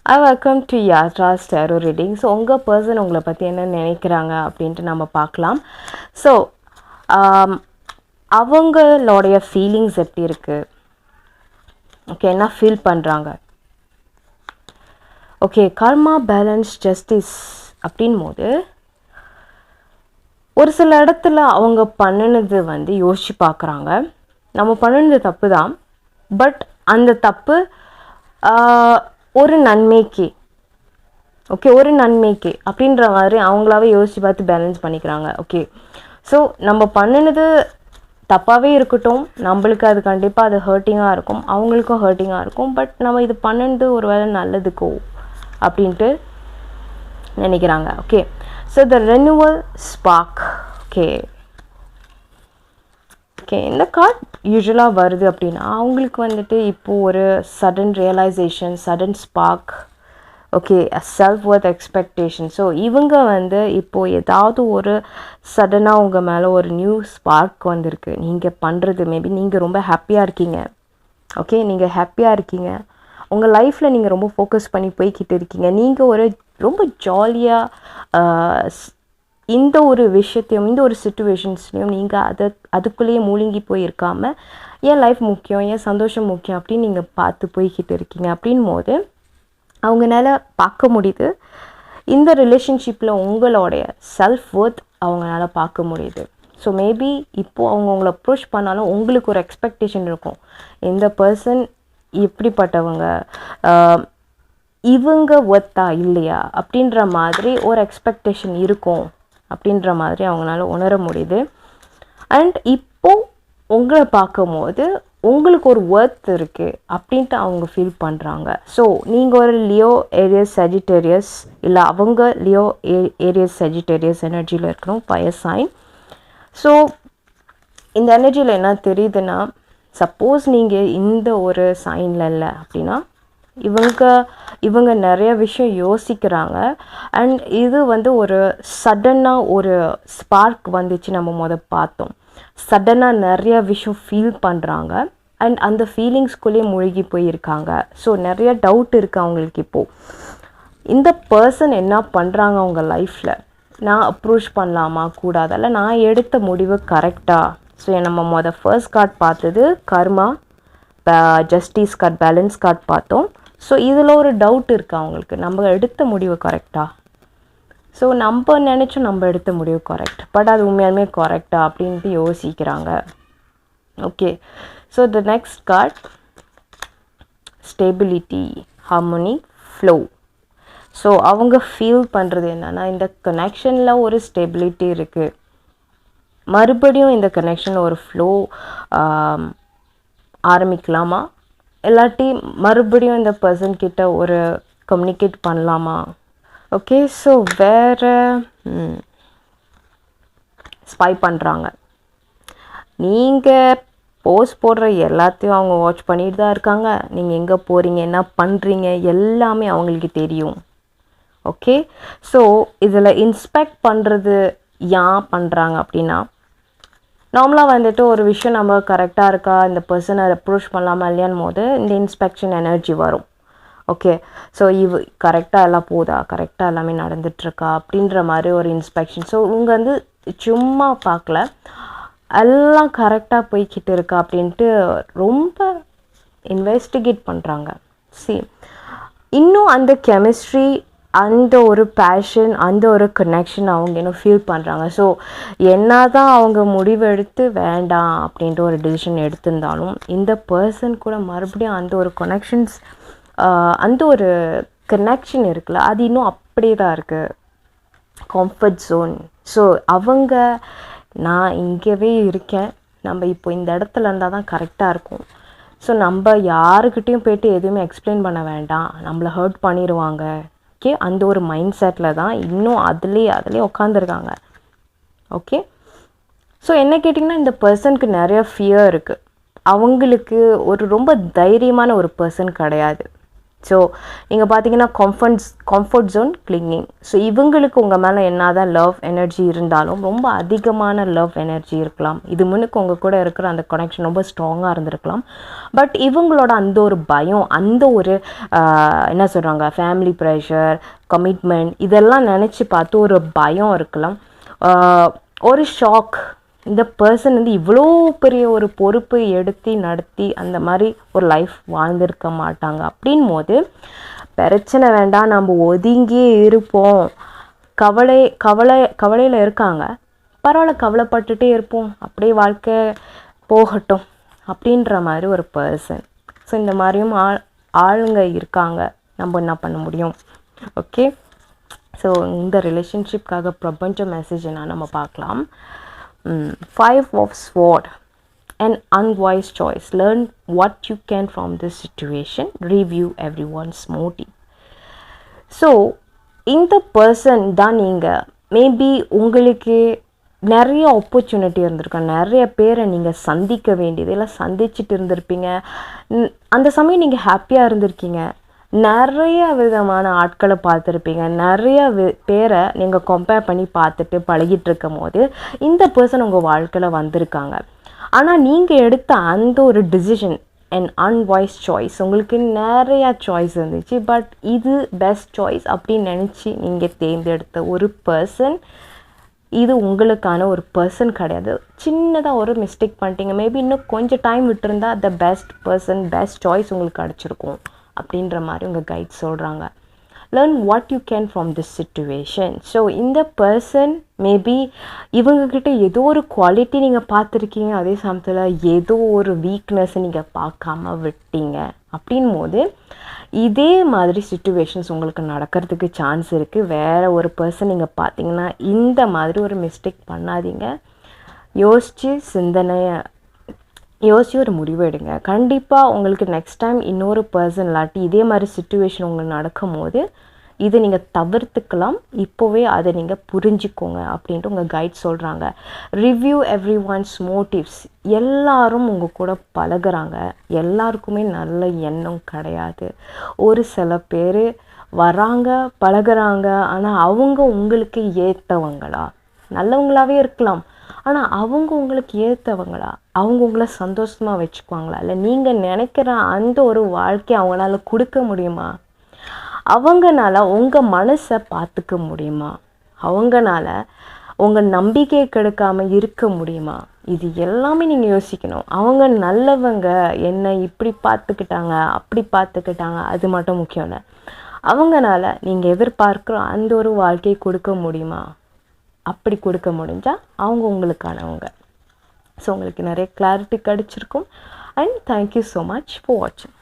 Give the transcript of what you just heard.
Welcome to Yatras tarot reading. So உங்கள் person உங்களை பற்றி என்ன நினைக்கிறாங்க அப்படின்ட்டு நம்ம பார்க்கலாம். ஸோ அவங்களோடைய ஃபீலிங்ஸ் எப்படி இருக்குது, ஓகே, என்ன ஃபீல் பண்ணுறாங்க, ஓகே, கர்மா, பேலன்ஸ், ஜஸ்டிஸ் அப்படின் போது ஒரு சில இடத்துல அவங்க பண்ணினது யோசித்து பார்க்குறாங்க. நம்ம பண்ணினது தப்பு தான், பட் அந்த தப்பு ஒரு நன்மைக்கு, ஓகே, ஒரு நன்மைக்கு அப்படின்ற மாதிரி அவங்களாவே யோசித்து பார்த்து பேலன்ஸ் பண்ணிக்கிறாங்க. ஓகே, ஸோ நம்ம பண்ணினது தப்பாகவே இருக்கட்டும், நம்மளுக்கு அது கண்டிப்பாக அது ஹர்ட்டிங்காக இருக்கும், அவங்களுக்கும் ஹர்ட்டிங்காக இருக்கும். பட் நம்ம இது பண்ணினது ஒரு வேளை நல்லதுக்கோ அப்படின்ட்டு நினைக்கிறாங்க. Okay, so the renewal spark. Okay okay இந்த கார்ட் யூஸ்வலாக வருது அப்படின்னா அவங்களுக்கு இப்போது ஒரு sudden realisation, sudden spark, okay, self worth expectation. So இவங்க இப்போது ஏதாவது ஒரு சடனாக உங்கள் மேலே ஒரு நியூ ஸ்பார்க் வந்திருக்கு. நீங்கள் பண்ணுறது மேபி நீங்கள் ரொம்ப ஹாப்பியாக இருக்கீங்க. ஓகே, நீங்கள் ஹாப்பியாக இருக்கீங்க, உங்கள் லைஃப்பில் நீங்கள் ரொம்ப ஃபோக்கஸ் பண்ணி போய்கிட்டு இருக்கீங்க. நீங்கள் ஒரு ரொம்ப ஜாலியாக இந்த ஒரு விஷயத்தையும் இந்த ஒரு சிச்சுவேஷன்ஸ்லையும் நீங்கள் அதுக்குள்ளேயே மூழ்கி போயிருக்காமல் என் லைஃப் முக்கியம், என் சந்தோஷம் முக்கியம் அப்படின்னு நீங்கள் பார்த்து போய்கிட்டு இருக்கீங்க. அப்படின் போது அவங்களால பார்க்க முடியுது இந்த ரிலேஷன்ஷிப்பில் உங்களுடைய செல்ஃப் ஒர்த் அவங்களால பார்க்க முடியுது. ஸோ மேபி இப்போது அவங்க உங்களை அப்ரோச் பண்ணாலும் உங்களுக்கு ஒரு எக்ஸ்பெக்டேஷன் இருக்கும், இந்த பர்சன் இப்படிப்பட்டவங்க, இவங்க ஒர்த்தா இல்லையா அப்படின்ற மாதிரி ஒரு எக்ஸ்பெக்டேஷன் இருக்கும் அப்படின்ற மாதிரி அவங்களால உணர முடியுது. அண்ட் இப்போது உங்களை பார்க்கும்போது உங்களுக்கு ஒரு ஒர்த் இருக்குது அப்படின்ட்டு அவங்க ஃபீல் பண்ணுறாங்க. ஸோ நீங்கள் ஒரு லியோ ஏரியஸ் சஜிட்டேரியஸ் இல்லை அவங்க லியோ ஏரியஸ் சஜிட்டேரியஸ் எனர்ஜியில் இருக்கணும், ஃபயர் சைன். ஸோ இந்த எனர்ஜியில் என்ன தெரியுதுன்னா, சப்போஸ் நீங்கள் இந்த ஒரு சைனில் இல்லை அப்படின்னா இவங்க நிறைய விஷயம் யோசிக்கிறாங்க. அண்ட் இது ஒரு சடனாக ஒரு ஸ்பார்க் வந்துச்சு, நம்ம பார்த்தோம். சடனாக நிறைய விஷயம் ஃபீல் பண்ணுறாங்க அண்ட் அந்த ஃபீலிங்ஸ்குள்ளேயே மூழ்கி போயிருக்காங்க. ஸோ நிறைய டவுட் இருக்குது அவங்களுக்கு. இப்போது இந்த பர்சன் என்ன பண்ணுறாங்க அவங்க லைஃப்பில், நான் அப்ரோச் பண்ணலாமா கூடாதல்ல, நான் எடுத்த முடிவு கரெக்டாக. ஸோ நம்ம ஃபர்ஸ்ட் கார்ட் பார்த்தது கர்மா, ஜஸ்டிஸ் கார்ட், பேலன்ஸ் கார்ட் பார்த்தோம். ஸோ இதில் ஒரு டவுட் இருக்குது அவங்களுக்கு, நம்ம எடுத்த முடிவு கரெக்டாக. ஸோ நம்ம நினச்சோம் நம்ம எடுத்த முடிவு கரெக்ட், பட் அது உண்மையாலுமே கரெக்டா அப்படின்ட்டு யோசிக்கிறாங்க. Okay, so the next card stability, harmony, flow. So அவங்க ஃபீல் பண்ணுறது என்னென்னா, இந்த கனெக்ஷனில் ஒரு ஸ்டெபிலிட்டி இருக்குது, மறுபடியும் இந்த கனெக்ஷனில் ஒரு ஃப்ளோ ஆரம்பிக்கலாமா, இல்லாட்டி மறுபடியும் இந்த பர்சன் கிட்ட ஒரு கம்யூனிகேட் பண்ணலாமா. ஓகே, ஸோ வேறு ஸ்பை பண்ணுறாங்க. நீங்கள் போஸ்ட் போடுற எல்லாத்தையும் அவங்க வாட்ச் பண்ணிட்டு தான் இருக்காங்க. நீங்கள் எங்கே போகிறீங்க, என்ன பண்ணுறீங்க, எல்லாமே அவங்களுக்கு தெரியும். ஓகே, ஸோ இதில் இன்ஸ்பெக்ட் பண்ணுறது ஏன் பண்ணுறாங்க அப்படின்னா, நார்மலாக ஒரு விஷயம் நம்ம கரெக்டாக இருக்கா, இந்த பர்சனை அப்ரோச் பண்ணலாமா இல்லையான்னு போது இந்த இன்ஸ்பெக்ஷன் எனர்ஜி வரும். ஓகே, ஸோ கரெக்டாக எல்லாம் போதா, கரெக்டாக எல்லாமே நடந்துகிட்ருக்கா அப்படின்ற மாதிரி ஒரு இன்ஸ்பெக்ஷன். ஸோ இவங்க சும்மா பார்க்கல, எல்லாம் கரெக்டாக போய்கிட்டு இருக்கா அப்படின்ட்டு ரொம்ப இன்வெஸ்டிகேட் பண்ணுறாங்க. இன்னும் அந்த கெமிஸ்ட்ரி, அந்த ஒரு பேஷன், அந்த ஒரு கனெக்ஷன் அவங்க இன்னும் ஃபீல் பண்ணுறாங்க. ஸோ என்ன தான் அவங்க முடிவெடுத்து வேண்டாம் அப்படின்ட்டு ஒரு டிசிஷன் எடுத்திருந்தாலும் இந்த பர்சன் கூட மறுபடியும் அந்த ஒரு கனெக்ஷன்ஸ், அந்த ஒரு கனெக்ஷன் இருக்குல்ல, அது இன்னும் அப்படியே தான் இருக்குது, கம்ஃபர்ட் ஜோன். ஸோ அவங்க நான் இங்கேவே இருக்கேன், நம்ம இப்போ இந்த இடத்துல இருந்தால் தான் கரெக்டாக இருக்கும். ஸோ நம்ம யாருக்கிட்டேயும் போய்ட்டு எதுவுமே எக்ஸ்பிளைன் பண்ண வேண்டாம், நம்மளை ஹர்ட் பண்ணிடுவாங்க. ஓகே, அந்த ஒரு மைண்ட் செட்டில் தான் இன்னும் அதிலே உட்காந்துருக்காங்க. ஓகே, ஸோ என்ன கேட்டிங்கன்னா, இந்த பர்சனுக்கு நிறைய ஃபியர் இருக்குது, அவங்களுக்கு ஒரு ரொம்ப தைரியமான ஒரு பர்சன் கிடையாது. ஸோ நீங்கள் பார்த்தீங்கன்னா கம்ஃபர்ட் ஜோன் கிளிங்கிங். ஸோ இவங்களுக்கு உங்கள் மேலே என்ன தான் லவ் எனர்ஜி இருந்தாலும் ரொம்ப அதிகமான லவ் எனர்ஜி இருக்கலாம். இது முன்னுக்கு உங்கள் கூட இருக்கிற அந்த கனெக்ஷன் ரொம்ப ஸ்ட்ராங்காக இருந்திருக்கலாம். பட் இவங்களோட அந்த ஒரு பயம், அந்த ஒரு என்ன சொல்கிறாங்க, ஃபேமிலி ப்ரெஷர், கமிட்மெண்ட், இதெல்லாம் நினச்சி பார்த்து ஒரு பயம் இருக்கலாம், ஒரு ஷாக். இந்த பர்சன் வந்து இவ்வளோ பெரிய ஒரு பொறுப்பு எடுத்து நடத்தி அந்த மாதிரி ஒரு லைஃப் வாழ்ந்திருக்க மாட்டாங்க. அப்படின் போது பிரச்சனை வேண்டாம், நம்ம ஒதுங்கியே இருப்போம், கவலையில் இருக்காங்க, பரவாயில்ல கவலைப்பட்டுட்டே இருப்போம், அப்படியே வாழ்க்கை போகட்டும் அப்படின்ற மாதிரி ஒரு பர்சன். ஸோ இந்த மாதிரியும் ஆளுங்க இருக்காங்க. நம்ம என்ன பண்ண முடியும்? ஓகே, ஸோ இந்த ரிலேஷன்ஷிப்காக பிரபஞ்ச மெசேஜ் என்ன நம்ம பார்க்கலாம். 5 of Swords, an unwise choice. Learn what you can from this situation. Review everyone's motive. So இந்த பர்சன் தான் நீங்கள் மேபி உங்களுக்கு நிறைய ஆப்பர்ச்சுனிட்டி இருந்திருக்கும், நிறைய பேரை நீங்கள் சந்திக்க வேண்டியது இல்லை சந்திச்சுட்டு இருந்திருப்பீங்க. அந்த சமயம் நீங்கள் ஹாப்பியாக இருந்திருக்கீங்க, நிறைய விதமான ஆட்களை பார்த்துருப்பீங்க, நிறைய பேரை நீங்கள் கம்பேர் பண்ணி பார்த்துட்டு பழகிட்டு இருக்கும் போது இந்த பர்சன் உங்கள் வாழ்க்கையில் வந்திருக்காங்க. ஆனால் நீங்கள் எடுத்த அந்த ஒரு டிசிஷன் அண்ட் அன்வாய்ஸ் சாய்ஸ், உங்களுக்கு நிறையா சாய்ஸ் இருந்துச்சு, பட் இது பெஸ்ட் சாய்ஸ் அப்படின்னு நினச்சி நீங்கள் தேர்ந்தெடுத்த ஒரு பர்சன் இது உங்களுக்கான ஒரு பர்சன் கிடையாது. சின்னதாக ஒரு மிஸ்டேக் பண்ணிட்டீங்க, மேபி இன்னும் கொஞ்சம் டைம் விட்டுருந்தா the best person, best choice உங்களுக்கு கிடச்சிருக்கும் அப்படின்ற மாதிரி உங்கள் கைட் சொல்கிறாங்க. Learn what you can from this situation. So இந்த பர்சன் மேபி இவங்கக்கிட்ட ஏதோ ஒரு குவாலிட்டி நீங்கள் பார்த்துருக்கீங்க, அதே சமயத்தில் ஏதோ ஒரு வீக்னஸ் நீங்கள் பார்க்காம விட்டீங்க. அப்படின் போது இதே மாதிரி சிச்சுவேஷன்ஸ் உங்களுக்கு நடக்கிறதுக்கு சான்ஸ் இருக்குது. வேறு ஒரு பர்சன் நீங்கள் பார்த்தீங்கன்னா இந்த மாதிரி ஒரு மிஸ்டேக் பண்ணாதீங்க. யோசிச்சு ஒரு முடிவு எடுங்க. கண்டிப்பாக உங்களுக்கு நெக்ஸ்ட் டைம் இன்னொரு பர்சன் இல்லாட்டி இதே மாதிரி சிச்சுவேஷன் உங்களுக்கு நடக்கும் போது இதை நீங்கள் தவிர்த்துக்கலாம். இப்போவே அதை நீங்கள் புரிஞ்சுக்கோங்க அப்படின்ட்டு உங்கள் கைட் சொல்கிறாங்க. Review every once motives. எல்லாரும் உங்கள் கூட பழகுறாங்க, எல்லாருக்குமே நல்ல எண்ணம் கிடையாது. ஒரு சில பேர் வராங்க பழகுறாங்க, ஆனால் அவங்க உங்களுக்கு ஏற்றவங்களா? நல்லவங்களாகவே இருக்கலாம், ஆனால் அவங்க உங்களுக்கு ஏற்றவங்களா? அவங்க உங்களை சந்தோஷமாக வச்சுக்குவாங்களா? இல்லை நீங்கள் நினைக்கிற அந்த ஒரு வாழ்க்கையை அவங்களால கொடுக்க முடியுமா? அவங்கனால உங்கள் மனசை பார்த்துக்க முடியுமா? அவங்கனால உங்கள் நம்பிக்கையை கெடுக்காமல் இருக்க முடியுமா? இது எல்லாமே நீங்கள் யோசிக்கணும். அவங்க நல்லவங்க, என்னை இப்படி பார்த்துக்கிட்டாங்க அப்படி பார்த்துக்கிட்டாங்க, அது மட்டும் முக்கியம் இல்லை. அவங்கனால நீங்கள் எதிர்பார்க்குற அந்த ஒரு வாழ்க்கையை கொடுக்க முடியுமா? அப்படி கொடுக்க முடிஞ்சால் அவங்க உங்களுக்கானவங்க. ஸோ உங்களுக்கு நிறைய கிளாரிட்டி கிடச்சிருக்கும். And thank you so much for வாட்சிங்.